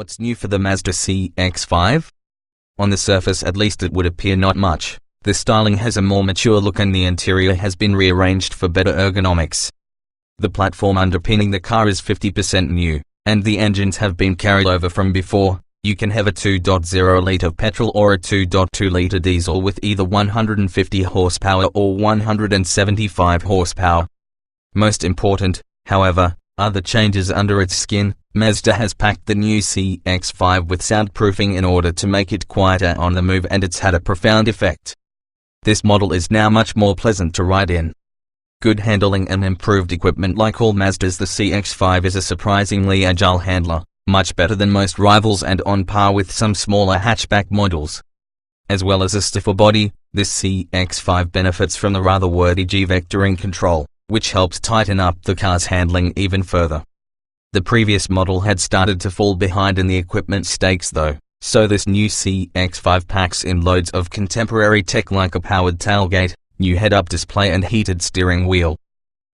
What's new for the Mazda CX-5? On the surface at least it would appear not much. The styling has a more mature look and the interior has been rearranged for better ergonomics. The platform underpinning the car is 50% new, and the engines have been carried over from before. You can have a 2.0-litre petrol or a 2.2-litre diesel with either 150 horsepower or 175 horsepower. Most important, however, are the changes under its skin. Mazda has packed the new CX-5 with soundproofing in order to make it quieter on the move, and it's had a profound effect. This model is now much more pleasant to ride in. Good handling and improved equipment. Like all Mazdas, the CX-5 is a surprisingly agile handler, much better than most rivals and on par with some smaller hatchback models. As well as a stiffer body, this CX-5 benefits from the rather wordy G-vectoring control, which helps tighten up the car's handling even further. The previous model had started to fall behind in the equipment stakes though, so this new CX-5 packs in loads of contemporary tech like a powered tailgate, new head-up display and heated steering wheel.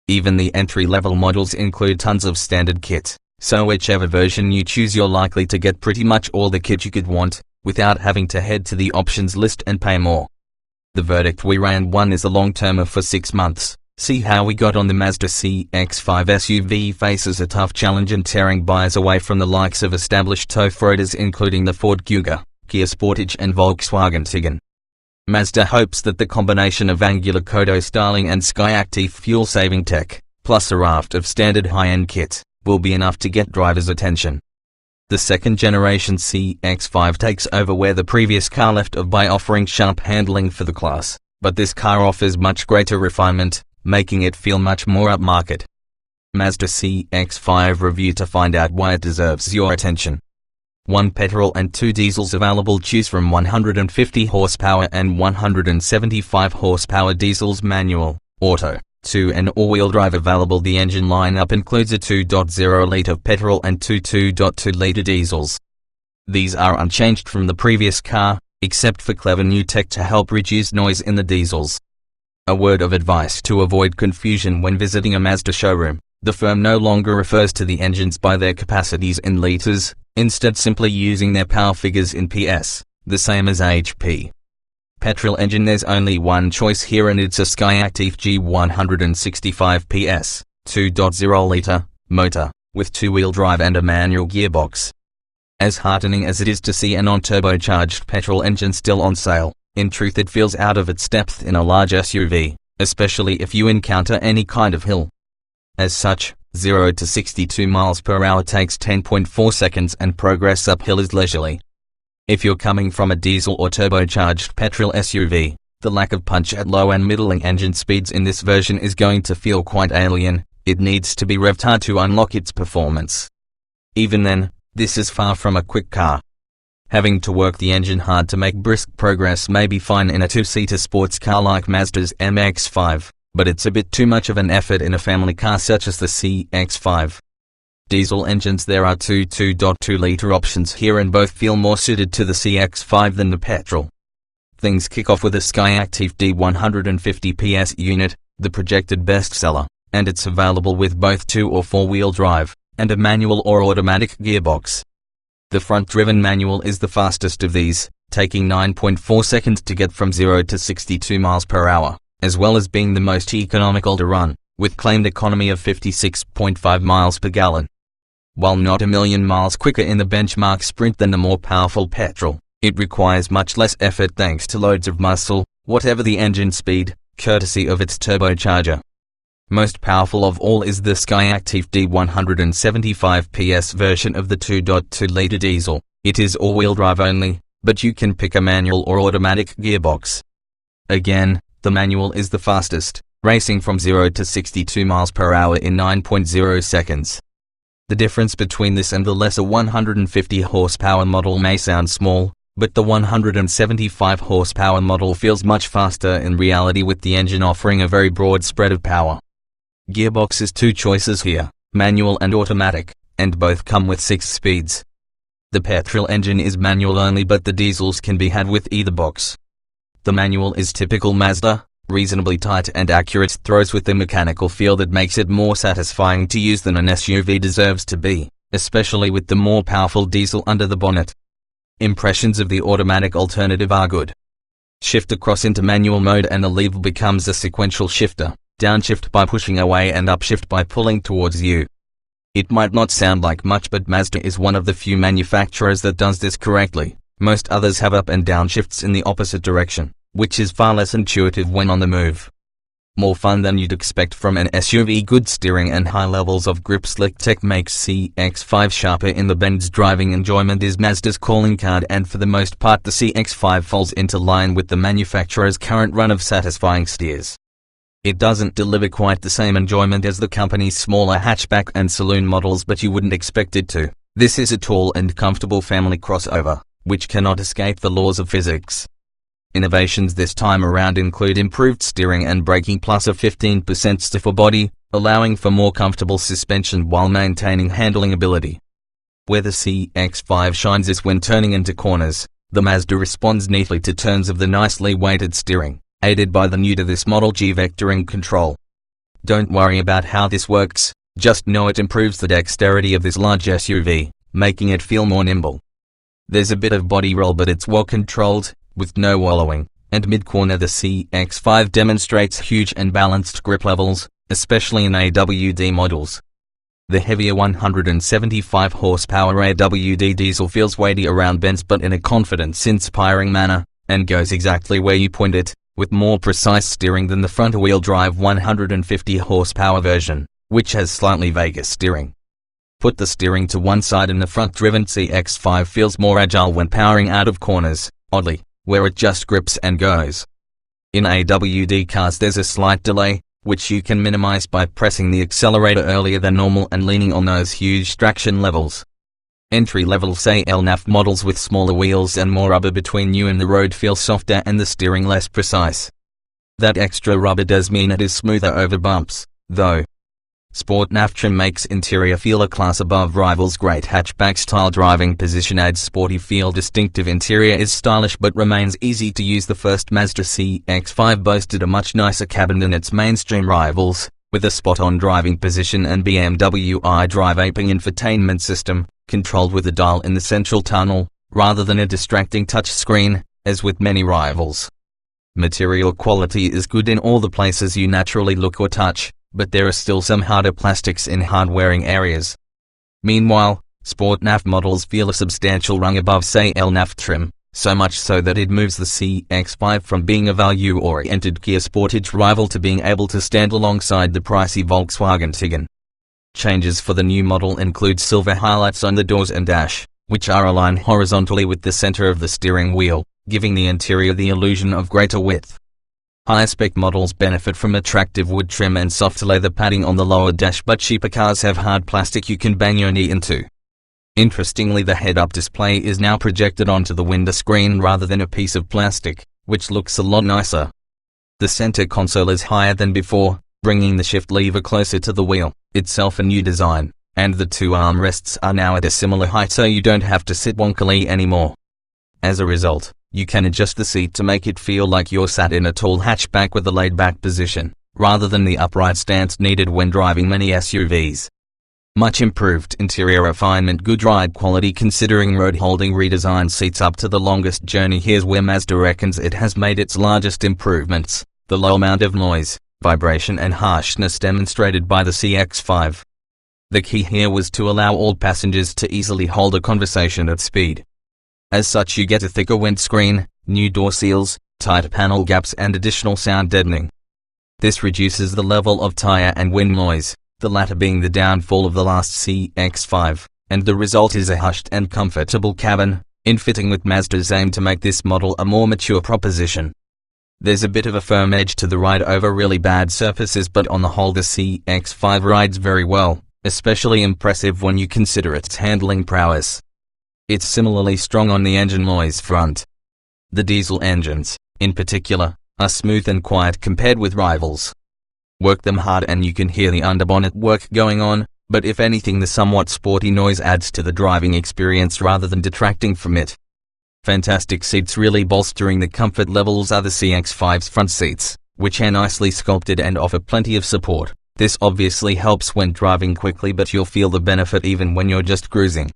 Even the entry-level models include tons of standard kit, so whichever version you choose you're likely to get pretty much all the kit you could want, without having to head to the options list and pay more. The verdict: we ran one is a long-termer for 6 months. See how we got on. The Mazda CX-5 SUV faces a tough challenge in tearing buyers away from the likes of established off-roaders including the Ford Kuga, Kia Sportage and Volkswagen Tiguan. Mazda hopes that the combination of angular KODO styling and Skyactiv fuel-saving tech, plus a raft of standard high-end kit, will be enough to get drivers' attention. The second-generation CX-5 takes over where the previous car left off by offering sharp handling for the class, but this car offers much greater refinement, making it feel much more upmarket. Mazda CX-5 review to find out why it deserves your attention. 1 petrol and 2 diesels available. Choose from 150 horsepower and 175 horsepower diesels, manual, auto, 2 and all-wheel drive available. The engine lineup includes a 2.0-litre petrol and 2 2.2-litre diesels. These are unchanged from the previous car, except for clever new tech to help reduce noise in the diesels. A word of advice to avoid confusion when visiting a Mazda showroom: the firm no longer refers to the engines by their capacities in litres, instead simply using their power figures in PS, the same as HP. Petrol engine: there's only one choice here and it's a Skyactiv G165 PS, 2.0-litre, motor, with 2-wheel drive and a manual gearbox. As heartening as it is to see a non-turbocharged petrol engine still on sale, in truth it feels out of its depth in a large SUV, especially if you encounter any kind of hill. As such, 0 to 62 miles per hour takes 10.4 seconds and progress uphill is leisurely. If you're coming from a diesel or turbocharged petrol SUV, the lack of punch at low and middling engine speeds in this version is going to feel quite alien. It needs to be revved hard to unlock its performance. Even then, this is far from a quick car. Having to work the engine hard to make brisk progress may be fine in a 2-seater sports car like Mazda's MX-5, but it's a bit too much of an effort in a family car such as the CX-5. Diesel engines: there are 2 2.2-litre options here and both feel more suited to the CX-5 than the petrol. Things kick off with a Skyactiv D150 PS unit, the projected bestseller, and it's available with both 2 or 4-wheel drive, and a manual or automatic gearbox. The front-driven manual is the fastest of these, taking 9.4 seconds to get from 0 to 62 miles per hour, as well as being the most economical to run, with claimed economy of 56.5 miles per gallon. While not a million miles quicker in the benchmark sprint than the more powerful petrol, it requires much less effort thanks to loads of muscle, whatever the engine speed, courtesy of its turbocharger. Most powerful of all is the Skyactiv D175 PS version of the 2.2-litre diesel. It is all-wheel drive only, but you can pick a manual or automatic gearbox. Again, the manual is the fastest, racing from 0 to 62 miles per hour in 9.0 seconds. The difference between this and the lesser 150 horsepower model may sound small, but the 175 horsepower model feels much faster in reality, with the engine offering a very broad spread of power. Gearbox is 2 choices here, manual and automatic, and both come with 6 speeds. The petrol engine is manual only, but the diesels can be had with either box. The manual is typical Mazda, reasonably tight and accurate throws with a mechanical feel that makes it more satisfying to use than an SUV deserves to be. especially with the more powerful diesel under the bonnet. Impressions of the automatic alternative are good. Shift across into manual mode and the lever becomes a sequential shifter, downshift by pushing away and upshift by pulling towards you. It might not sound like much, but Mazda is one of the few manufacturers that does this correctly. Most others have up and down shifts in the opposite direction, which is far less intuitive when on the move. More fun than you'd expect from an SUV. Good steering and high levels of grip. Slick tech makes CX-5 sharper in the bends. Driving enjoyment is Mazda's calling card, and for the most part the CX-5 falls into line with the manufacturer's current run of satisfying steers. It doesn't deliver quite the same enjoyment as the company's smaller hatchback and saloon models, but you wouldn't expect it to. This is a tall and comfortable family crossover, which cannot escape the laws of physics. Innovations this time around include improved steering and braking plus a 15% stiffer body, allowing for more comfortable suspension while maintaining handling ability. Where the CX-5 shines is when turning into corners. The Mazda responds neatly to turns of the nicely weighted steering, aided by the new to this model G vectoring control. Don't worry about how this works, just know it improves the dexterity of this large SUV, making it feel more nimble. There's a bit of body roll, but it's well controlled, with no wallowing, and mid-corner the CX-5 demonstrates huge and balanced grip levels, especially in AWD models. The heavier 175 horsepower AWD diesel feels weighty around bends, but in a confidence-inspiring manner, and goes exactly where you point it, with more precise steering than the front-wheel drive 150 horsepower version, which has slightly vaguer steering. Put the steering to one side and the front-driven CX-5 feels more agile when powering out of corners, oddly, where it just grips and goes. In AWD cars there's a slight delay, which you can minimize by pressing the accelerator earlier than normal and leaning on those huge traction levels. Entry-level SAL-NAF models with smaller wheels and more rubber between you and the road feel softer and the steering less precise. That extra rubber does mean it is smoother over bumps, though. Sport NAF trim makes interior feel a class above rivals. Great hatchback-style driving position adds sporty feel. Distinctive interior is stylish but remains easy to use. The first Mazda CX-5 boasted a much nicer cabin than its mainstream rivals, with a spot-on driving position and BMW iDrive aping infotainment system, controlled with a dial in the central tunnel, rather than a distracting touchscreen, as with many rivals. Material quality is good in all the places you naturally look or touch, but there are still some harder plastics in hard-wearing areas. Meanwhile, Sport NAF models feel a substantial rung above SAL-NAF trim, so much so that it moves the CX-5 from being a value-oriented Kia Sportage rival to being able to stand alongside the pricey Volkswagen Tiguan. Changes for the new model include silver highlights on the doors and dash, which are aligned horizontally with the center of the steering wheel, giving the interior the illusion of greater width. High-spec models benefit from attractive wood trim and soft leather padding on the lower dash, but cheaper cars have hard plastic you can bang your knee into. Interestingly, the head-up display is now projected onto the window screen rather than a piece of plastic, which looks a lot nicer. The center console is higher than before, bringing the shift lever closer to the wheel, itself a new design, and the two armrests are now at a similar height so you don't have to sit wonkily anymore. As a result, you can adjust the seat to make it feel like you're sat in a tall hatchback with a laid-back position, rather than the upright stance needed when driving many SUVs. Much improved interior refinement. Good ride quality considering road-holding redesigned seats up to the longest journey. Here's where Mazda reckons it has made its largest improvements: the low amount of noise, vibration and harshness demonstrated by the CX-5. The key here was to allow all passengers to easily hold a conversation at speed. As such, you get a thicker windscreen, new door seals, tighter panel gaps and additional sound deadening. This reduces the level of tire and wind noise, the latter being the downfall of the last CX-5, and the result is a hushed and comfortable cabin, in fitting with Mazda's aim to make this model a more mature proposition. There's a bit of a firm edge to the ride over really bad surfaces, but on the whole the CX-5 rides very well, especially impressive when you consider its handling prowess. It's similarly strong on the engine noise front. The diesel engines, in particular, are smooth and quiet compared with rivals. Work them hard and you can hear the underbonnet work going on, but if anything the somewhat sporty noise adds to the driving experience rather than detracting from it. Fantastic seats. Really bolstering the comfort levels are the CX-5's front seats, which are nicely sculpted and offer plenty of support, This obviously helps when driving quickly, but you'll feel the benefit even when you're just cruising.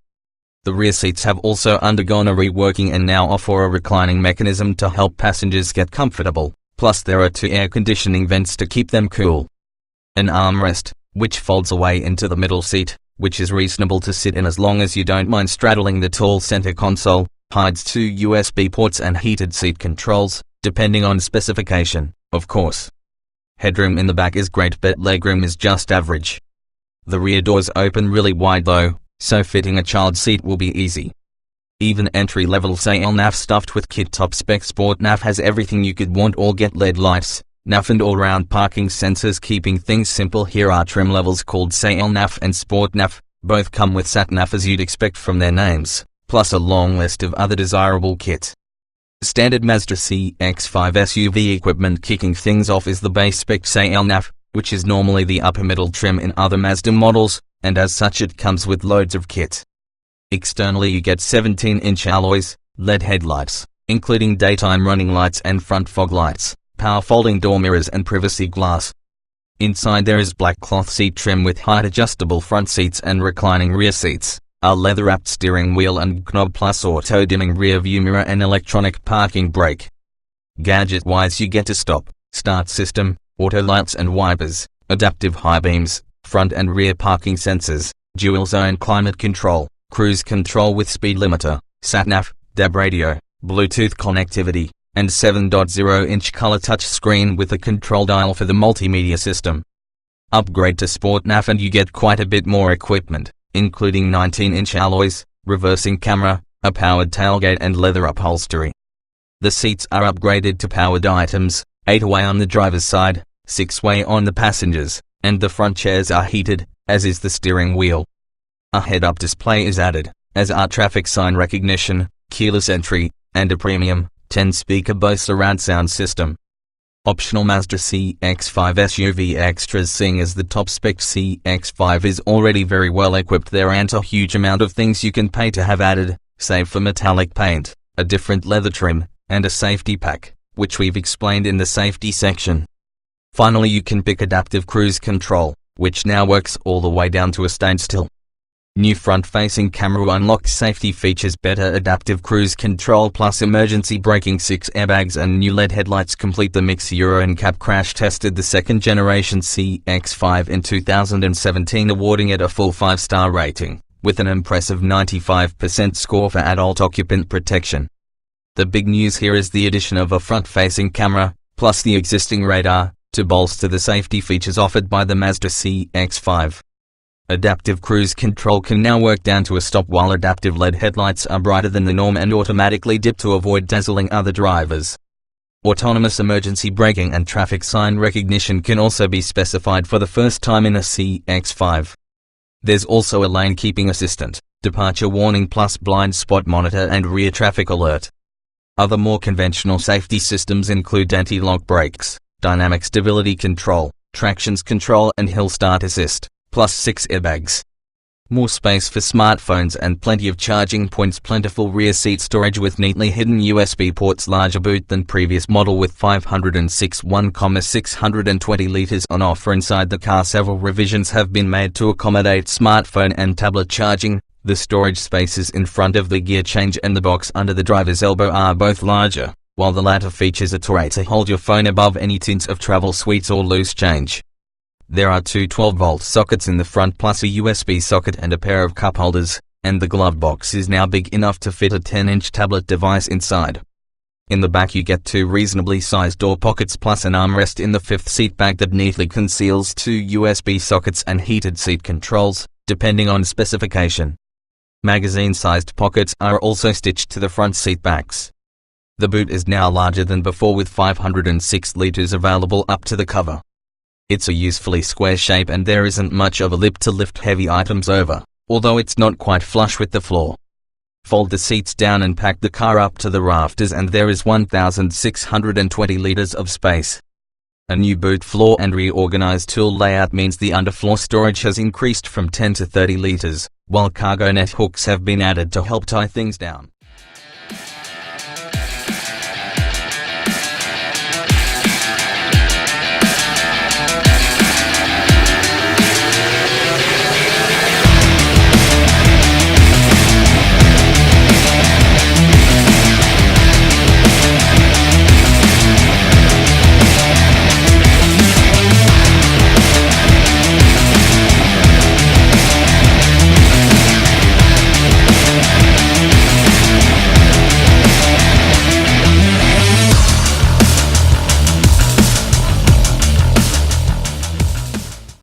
The rear seats have also undergone a reworking and now offer a reclining mechanism to help passengers get comfortable, plus there are 2 air conditioning vents to keep them cool. An armrest, which folds away into the middle seat, which is reasonable to sit in as long as you don't mind straddling the tall center console, hides 2 USB ports and heated seat controls, depending on specification, of course. Headroom in the back is great, but legroom is just average. The rear doors open really wide though, so fitting a child seat will be easy. Even entry-level SAIL nav stuffed with kit top spec Sport nav has everything you could want, or get LED lights, nav and all-round parking sensors. Keeping things simple, here are trim levels called SAIL nav and Sport nav. Both come with sat nav as you'd expect from their names, plus a long list of other desirable kit. Standard Mazda CX-5 SUV equipment. Kicking things off is the base spec SAIL nav, which is normally the upper middle trim in other Mazda models, and as such it comes with loads of kit. Externally you get 17-inch alloys, LED headlights, including daytime running lights and front fog lights, power folding door mirrors and privacy glass. Inside there is black cloth seat trim with height adjustable front seats and reclining rear seats, a leather-wrapped steering wheel and knob, plus auto-dimming rear view mirror and electronic parking brake. Gadget-wise you get a stop, start system, auto lights and wipers, adaptive high beams, front and rear parking sensors, dual zone climate control, cruise control with speed limiter, sat-nav, DAB radio, Bluetooth connectivity, and 7.0-inch color touchscreen with a control dial for the multimedia system. Upgrade to Sport nav and you get quite a bit more equipment, including 19-inch alloys, reversing camera, a powered tailgate and leather upholstery. The seats are upgraded to powered items, 8-way on the driver's side, 6-way on the passengers, and the front chairs are heated, as is the steering wheel. A head-up display is added, as are traffic sign recognition, keyless entry, and a premium 10-speaker Bose surround sound system. Optional Mazda CX-5 SUV extras. Seeing as the top-spec CX-5 is already very well equipped, there aren't a huge amount of things you can pay to have added, save for metallic paint, a different leather trim, and a safety pack, which we've explained in the safety section. Finally you can pick adaptive cruise control, which now works all the way down to a standstill. New front-facing camera unlocks safety features, better adaptive cruise control plus emergency braking, 6 airbags and new LED headlights complete the mix. Euro NCAP crash tested the second-generation CX-5 in 2017, awarding it a full 5-star rating, with an impressive 95% score for adult occupant protection. The big news here is the addition of a front-facing camera, plus the existing radar, to bolster the safety features offered by the Mazda CX-5. Adaptive cruise control can now work down to a stop, while adaptive LED headlights are brighter than the norm and automatically dip to avoid dazzling other drivers. Autonomous emergency braking and traffic sign recognition can also be specified for the first time in a CX-5. There's also a lane keeping assistant, departure warning plus blind spot monitor and rear traffic alert. Other more conventional safety systems include anti-lock brakes, dynamic stability control, traction control and hill start assist, plus 6 airbags. More space for smartphones and plenty of charging points. Plentiful rear seat storage with neatly hidden USB ports. Larger boot than previous model with 506 1,620 liters on offer inside the car. Several revisions have been made to accommodate smartphone and tablet charging. The storage spaces in front of the gear change and the box under the driver's elbow are both larger, while the latter features a tray to hold your phone above any tins of travel sweets or loose change. There are 2 12-volt sockets in the front plus a USB socket and a pair of cup holders, and the glove box is now big enough to fit a 10-inch tablet device inside. In the back you get 2 reasonably sized door pockets plus an armrest in the 5th seat back that neatly conceals 2 USB sockets and heated seat controls, depending on specification. Magazine-sized pockets are also stitched to the front seat backs. The boot is now larger than before with 506 liters available up to the cover. It's a usefully square shape and there isn't much of a lip to lift heavy items over, although it's not quite flush with the floor. Fold the seats down and pack the car up to the rafters and there is 1,620 liters of space. A new boot floor and reorganized tool layout means the underfloor storage has increased from 10 to 30 liters, while cargo net hooks have been added to help tie things down.